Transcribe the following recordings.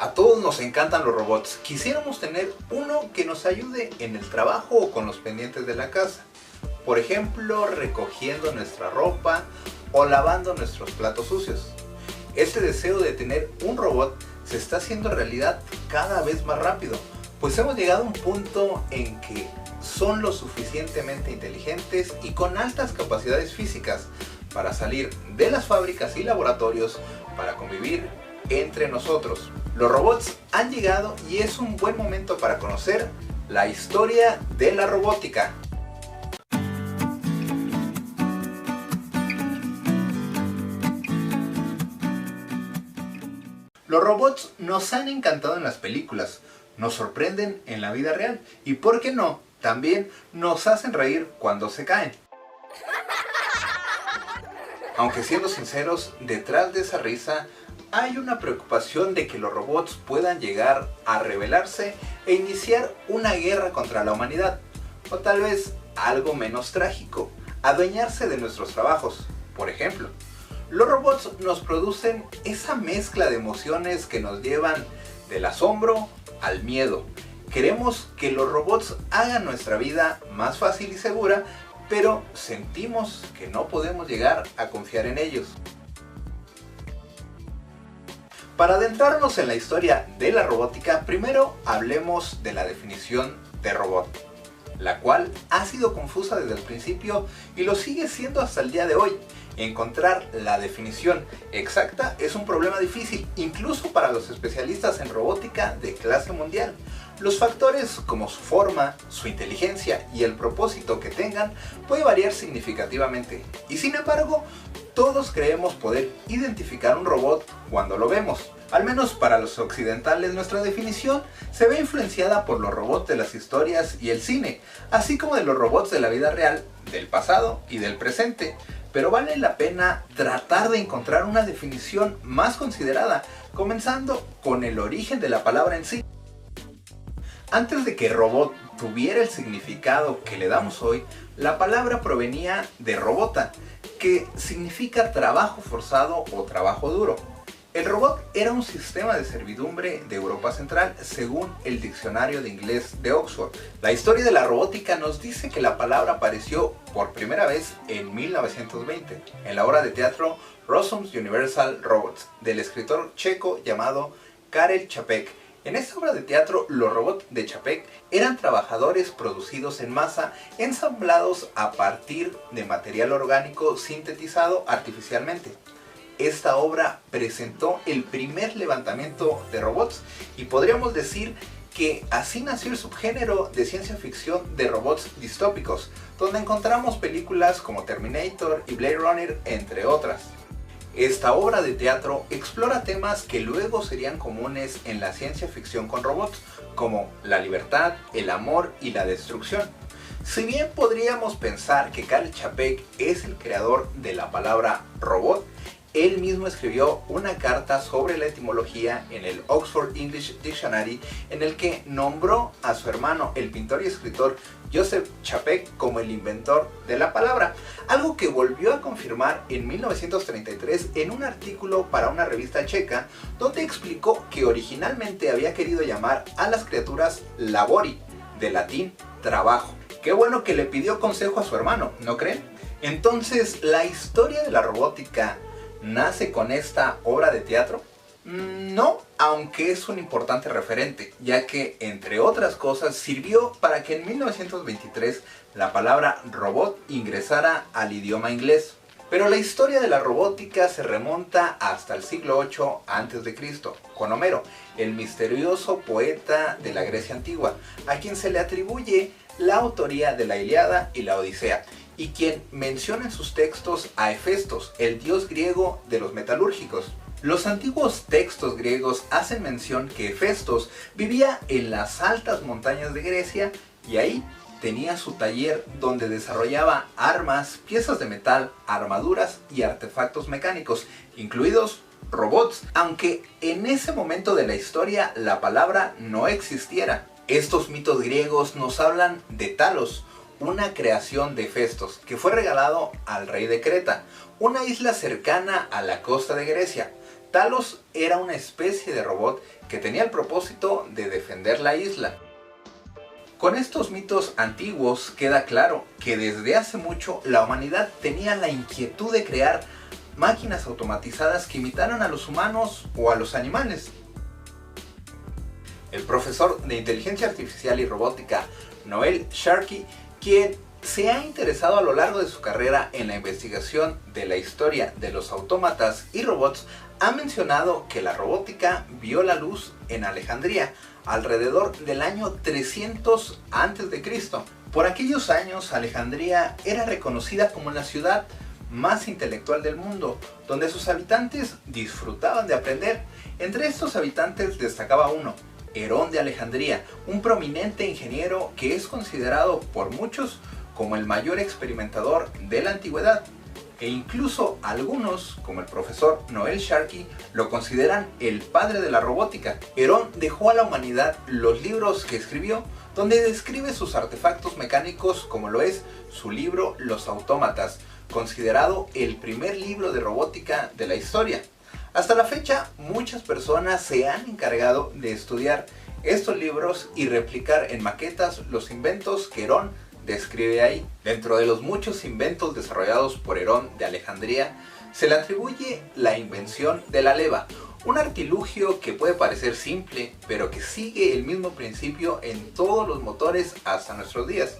A todos nos encantan los robots. Quisiéramos tener uno que nos ayude en el trabajo o con los pendientes de la casa. Por ejemplo, recogiendo nuestra ropa o lavando nuestros platos sucios. Este deseo de tener un robot se está haciendo realidad cada vez más rápido, pues hemos llegado a un punto en que son lo suficientemente inteligentes y con altas capacidades físicas para salir de las fábricas y laboratorios para convivir entre nosotros. Los robots han llegado y es un buen momento para conocer la historia de la robótica. Los robots nos han encantado en las películas, nos sorprenden en la vida real y, ¿por qué no?, también nos hacen reír cuando se caen. Aunque siendo sinceros, detrás de esa risa hay una preocupación de que los robots puedan llegar a rebelarse e iniciar una guerra contra la humanidad. O tal vez algo menos trágico, adueñarse de nuestros trabajos. Por ejemplo, los robots nos producen esa mezcla de emociones que nos llevan del asombro al miedo. Queremos que los robots hagan nuestra vida más fácil y segura, pero sentimos que no podemos llegar a confiar en ellos. Para adentrarnos en la historia de la robótica, primero hablemos de la definición de robot, la cual ha sido confusa desde el principio y lo sigue siendo hasta el día de hoy. Encontrar la definición exacta es un problema difícil, incluso para los especialistas en robótica de clase mundial. Los factores como su forma, su inteligencia y el propósito que tengan puede variar significativamente. Y sin embargo, todos creemos poder identificar un robot cuando lo vemos. Al menos para los occidentales, nuestra definición se ve influenciada por los robots de las historias y el cine, así como de los robots de la vida real, del pasado y del presente. Pero vale la pena tratar de encontrar una definición más considerada, comenzando con el origen de la palabra en sí. Antes de que robot tuviera el significado que le damos hoy, la palabra provenía de robota, que significa trabajo forzado o trabajo duro. El robot era un sistema de servidumbre de Europa Central, según el diccionario de inglés de Oxford. La historia de la robótica nos dice que la palabra apareció por primera vez en 1920, en la obra de teatro Rossum's Universal Robots, del escritor checo llamado Karel Čapek. En esta obra de teatro, los robots de Čapek eran trabajadores producidos en masa, ensamblados a partir de material orgánico sintetizado artificialmente. Esta obra presentó el primer levantamiento de robots y podríamos decir que así nació el subgénero de ciencia ficción de robots distópicos, donde encontramos películas como Terminator y Blade Runner, entre otras. Esta obra de teatro explora temas que luego serían comunes en la ciencia ficción con robots, como la libertad, el amor y la destrucción. Si bien podríamos pensar que Karel Čapek es el creador de la palabra robot, él mismo escribió una carta sobre la etimología en el Oxford English Dictionary, en el que nombró a su hermano, el pintor y escritor Joseph Čapek, como el inventor de la palabra, algo que volvió a confirmar en 1933 en un artículo para una revista checa, donde explicó que originalmente había querido llamar a las criaturas labori, de latín trabajo. Qué bueno que le pidió consejo a su hermano, ¿no creen? Entonces, ¿la historia de la robótica nace con esta obra de teatro? No, aunque es un importante referente, ya que, entre otras cosas, sirvió para que en 1923 la palabra robot ingresara al idioma inglés. Pero la historia de la robótica se remonta hasta el siglo VIII a.C., con Homero, el misterioso poeta de la Grecia antigua, a quien se le atribuye la autoría de la Ilíada y la Odisea, y quien menciona en sus textos a Hefestos, el dios griego de los metalúrgicos. Los antiguos textos griegos hacen mención que Hefestos vivía en las altas montañas de Grecia y ahí tenía su taller donde desarrollaba armas, piezas de metal, armaduras y artefactos mecánicos, incluidos robots, aunque en ese momento de la historia la palabra no existiera. Estos mitos griegos nos hablan de Talos, una creación de Hefestos que fue regalado al rey de Creta, una isla cercana a la costa de Grecia. Talos era una especie de robot que tenía el propósito de defender la isla. Con estos mitos antiguos queda claro que desde hace mucho la humanidad tenía la inquietud de crear máquinas automatizadas que imitaran a los humanos o a los animales. El profesor de inteligencia artificial y robótica Noel Sharkey, quien se ha interesado a lo largo de su carrera en la investigación de la historia de los autómatas y robots, ha mencionado que la robótica vio la luz en Alejandría alrededor del año 300 a.C. Por aquellos años, Alejandría era reconocida como la ciudad más intelectual del mundo, donde sus habitantes disfrutaban de aprender. Entre estos habitantes destacaba uno, Herón de Alejandría, un prominente ingeniero que es considerado por muchos como el mayor experimentador de la antigüedad, e incluso algunos, como el profesor Noel Sharkey, lo consideran el padre de la robótica. Herón dejó a la humanidad los libros que escribió, donde describe sus artefactos mecánicos, como lo es su libro Los Autómatas, considerado el primer libro de robótica de la historia. Hasta la fecha, muchas personas se han encargado de estudiar estos libros y replicar en maquetas los inventos que Herón describe ahí. Dentro de los muchos inventos desarrollados por Herón de Alejandría, se le atribuye la invención de la leva, un artilugio que puede parecer simple, pero que sigue el mismo principio en todos los motores hasta nuestros días.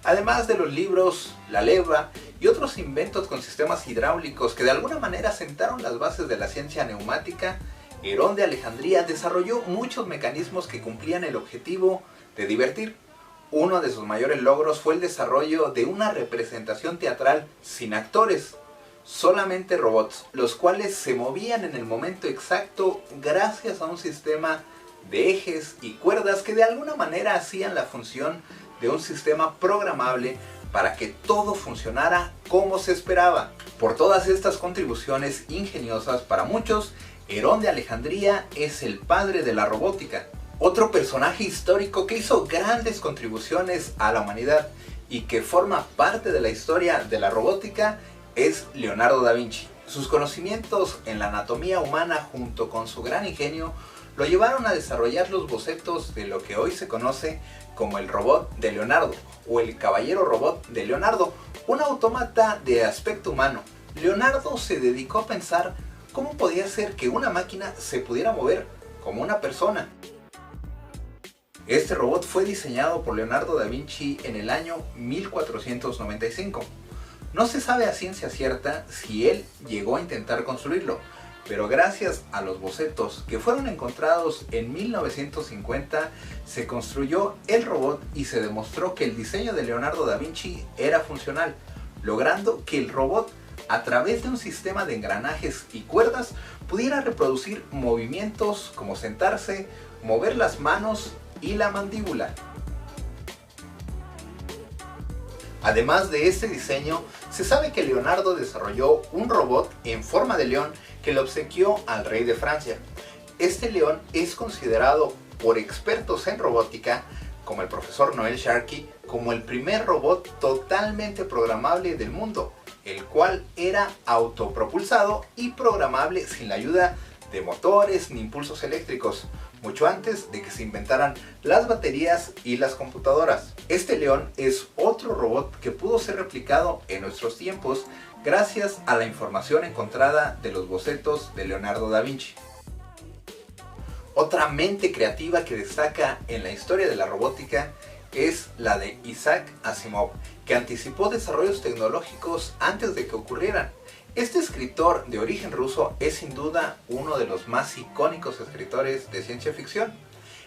Además de los libros, la leva y otros inventos con sistemas hidráulicos que de alguna manera sentaron las bases de la ciencia neumática, Herón de Alejandría desarrolló muchos mecanismos que cumplían el objetivo de divertir. Uno de sus mayores logros fue el desarrollo de una representación teatral sin actores, solamente robots, los cuales se movían en el momento exacto gracias a un sistema de ejes y cuerdas que de alguna manera hacían la función de un sistema programable para que todo funcionara como se esperaba. Por todas estas contribuciones ingeniosas, para muchos, Herón de Alejandría es el padre de la robótica. Otro personaje histórico que hizo grandes contribuciones a la humanidad y que forma parte de la historia de la robótica es Leonardo da Vinci. Sus conocimientos en la anatomía humana junto con su gran ingenio lo llevaron a desarrollar los bocetos de lo que hoy se conoce como el robot de Leonardo o el caballero robot de Leonardo, un autómata de aspecto humano. Leonardo se dedicó a pensar cómo podía ser que una máquina se pudiera mover como una persona. Este robot fue diseñado por Leonardo da Vinci en el año 1495. No se sabe a ciencia cierta si él llegó a intentar construirlo, pero gracias a los bocetos que fueron encontrados en 1950 se construyó el robot y se demostró que el diseño de Leonardo da Vinci era funcional, logrando que el robot, a través de un sistema de engranajes y cuerdas, pudiera reproducir movimientos como sentarse, mover las manos y la mandíbula. Además de este diseño, se sabe que Leonardo desarrolló un robot en forma de león que le obsequió al rey de Francia. Este león es considerado por expertos en robótica, como el profesor Noel Sharkey, como el primer robot totalmente programable del mundo, el cual era autopropulsado y programable sin la ayuda de motores ni impulsos eléctricos, mucho antes de que se inventaran las baterías y las computadoras. Este león es otro robot que pudo ser replicado en nuestros tiempos gracias a la información encontrada de los bocetos de Leonardo da Vinci. Otra mente creativa que destaca en la historia de la robótica es la de Isaac Asimov, que anticipó desarrollos tecnológicos antes de que ocurrieran. Este escritor de origen ruso es sin duda uno de los más icónicos escritores de ciencia ficción.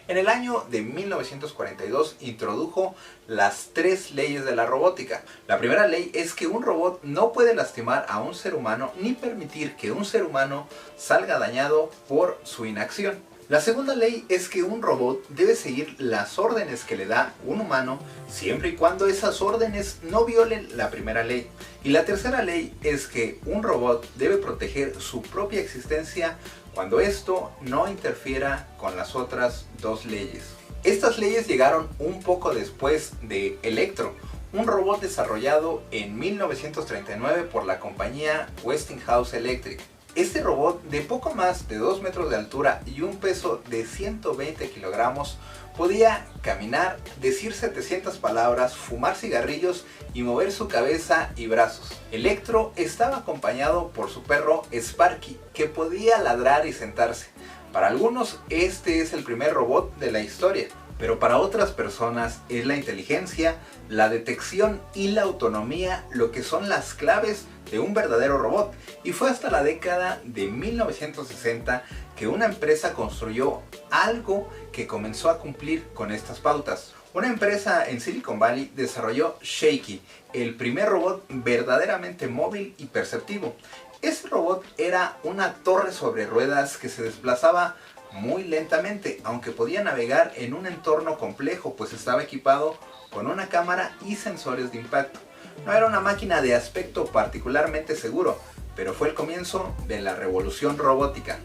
En el año de 1942 introdujo las 3 leyes de la robótica. La primera ley es que un robot no puede lastimar a un ser humano ni permitir que un ser humano salga dañado por su inacción. La segunda ley es que un robot debe seguir las órdenes que le da un humano siempre y cuando esas órdenes no violen la primera ley. Y la tercera ley es que un robot debe proteger su propia existencia cuando esto no interfiera con las otras 2 leyes. Estas leyes llegaron un poco después de Electro, un robot desarrollado en 1939 por la compañía Westinghouse Electric. Este robot de poco más de 2 metros de altura y un peso de 120 kilogramos podía caminar, decir 700 palabras, fumar cigarrillos y mover su cabeza y brazos. Electro estaba acompañado por su perro Sparky, que podía ladrar y sentarse. Para algunos este es el primer robot de la historia, pero para otras personas es la inteligencia, la detección y la autonomía lo que son las claves de un verdadero robot. Y fue hasta la década de 1960 que una empresa construyó algo que comenzó a cumplir con estas pautas. Una empresa en Silicon Valley desarrolló Shakey, el primer robot verdaderamente móvil y perceptivo. Este robot era una torre sobre ruedas que se desplazaba muy lentamente, aunque podía navegar en un entorno complejo, pues estaba equipado con una cámara y sensores de impacto. No era una máquina de aspecto particularmente seguro, pero fue el comienzo de la revolución robótica.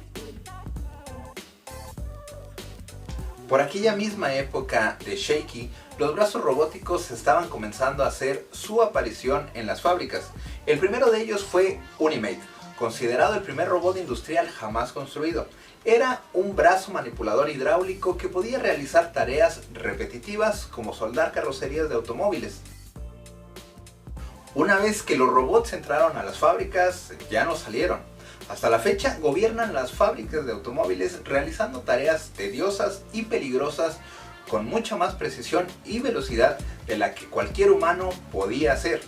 Por aquella misma época de Shakey, los brazos robóticos estaban comenzando a hacer su aparición en las fábricas. El primero de ellos fue Unimate, considerado el primer robot industrial jamás construido. Era un brazo manipulador hidráulico que podía realizar tareas repetitivas como soldar carrocerías de automóviles. Una vez que los robots entraron a las fábricas, ya no salieron. Hasta la fecha gobiernan las fábricas de automóviles realizando tareas tediosas y peligrosas con mucha más precisión y velocidad de la que cualquier humano podía hacer.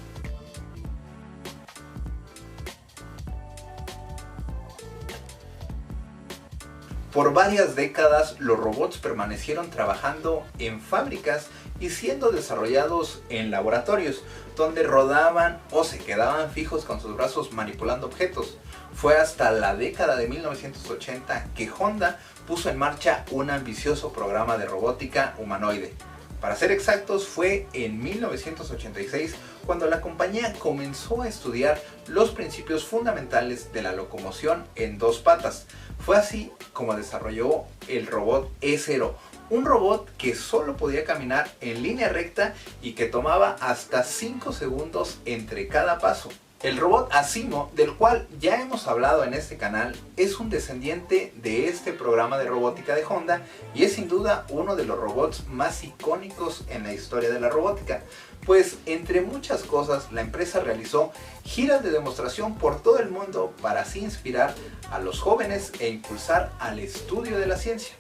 Por varias décadas los robots permanecieron trabajando en fábricas y siendo desarrollados en laboratorios, donde rodaban o se quedaban fijos con sus brazos manipulando objetos. Fue hasta la década de 1980 que Honda puso en marcha un ambicioso programa de robótica humanoide. Para ser exactos, fue en 1986 cuando la compañía comenzó a estudiar los principios fundamentales de la locomoción en dos patas. Fue así como desarrolló el robot E0, un robot que solo podía caminar en línea recta y que tomaba hasta 5 segundos entre cada paso. El robot Asimo, del cual ya hemos hablado en este canal, es un descendiente de este programa de robótica de Honda y es sin duda uno de los robots más icónicos en la historia de la robótica, pues entre muchas cosas la empresa realizó giras de demostración por todo el mundo para así inspirar a los jóvenes e impulsar al estudio de la ciencia.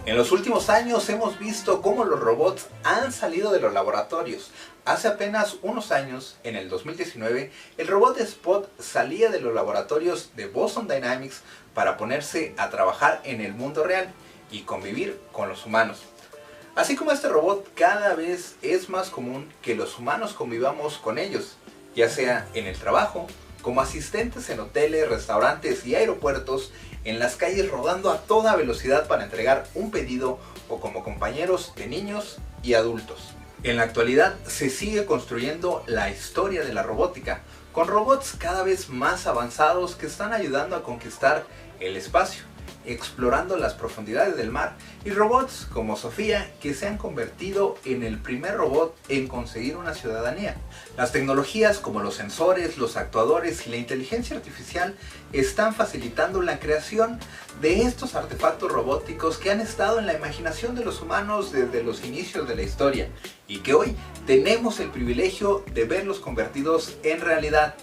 En los últimos años hemos visto cómo los robots han salido de los laboratorios. Hace apenas unos años, en el 2019, el robot Spot salía de los laboratorios de Boston Dynamics para ponerse a trabajar en el mundo real y convivir con los humanos. Así como este robot, cada vez es más común que los humanos convivamos con ellos, ya sea en el trabajo, como asistentes en hoteles, restaurantes y aeropuertos, en las calles rodando a toda velocidad para entregar un pedido o como compañeros de niños y adultos. En la actualidad se sigue construyendo la historia de la robótica, con robots cada vez más avanzados que están ayudando a conquistar el espacio, explorando las profundidades del mar, y robots como Sofía que se han convertido en el primer robot en conseguir una ciudadanía. Las tecnologías como los sensores, los actuadores y la inteligencia artificial están facilitando la creación de estos artefactos robóticos que han estado en la imaginación de los humanos desde los inicios de la historia y que hoy tenemos el privilegio de verlos convertidos en realidad.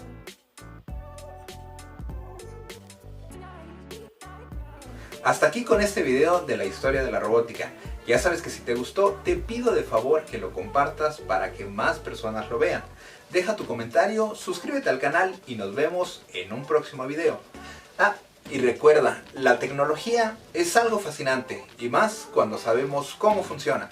Hasta aquí con este video de la historia de la robótica. Ya sabes que si te gustó, te pido de favor que lo compartas para que más personas lo vean. Deja tu comentario, suscríbete al canal y nos vemos en un próximo video. Y recuerda, la tecnología es algo fascinante y más cuando sabemos cómo funciona.